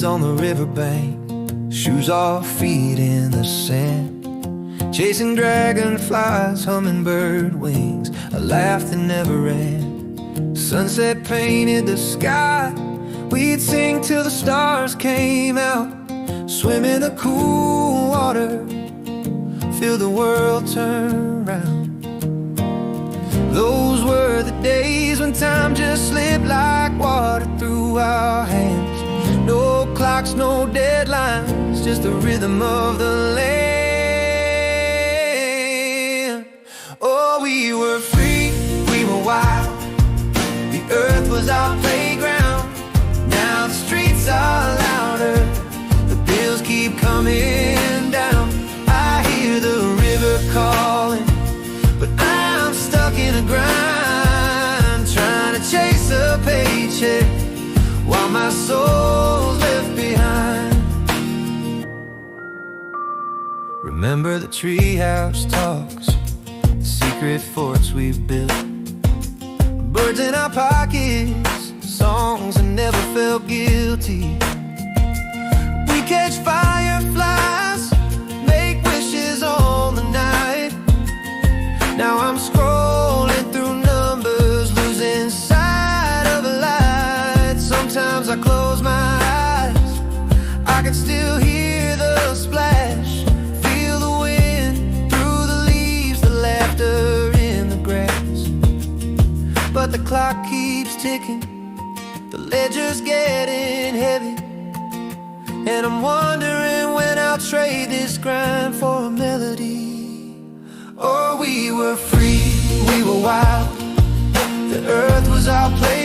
kids on the riverbank, shoes off, feet in the sand, chasing dragonflies, hummingbird wings, a laugh that never ran. Sunset painted the sky, we'd sing till the stars came out, swim in the cool water, feel the world turn round. Those were the days when time just slipped like water through our hands. No clocks, no deadlines, just the rhythm of the land. Oh, we were free, we were wild, the earth was our playground. Now the streets are louder, the bills keep coming down. I hear the river calling, but I'm stuck in a grind, trying to chase a paycheck while my soul's left behind. Remember the treehouse talks, the secret forts we've built, birds in our pockets, songs that never felt guilty. We catch fireflies, make wishes all the night. Now I'm scrolling through numbers, losing sight of a light. Sometimes I close my eyes, I can still hear the splash, feel the wind through the leaves, the laughter in the grass. But the clock keeps ticking, the ledger's getting heavy, and I'm wondering when I'll trade this grind for a melody. Oh, we were free, we were wild, the earth was our place.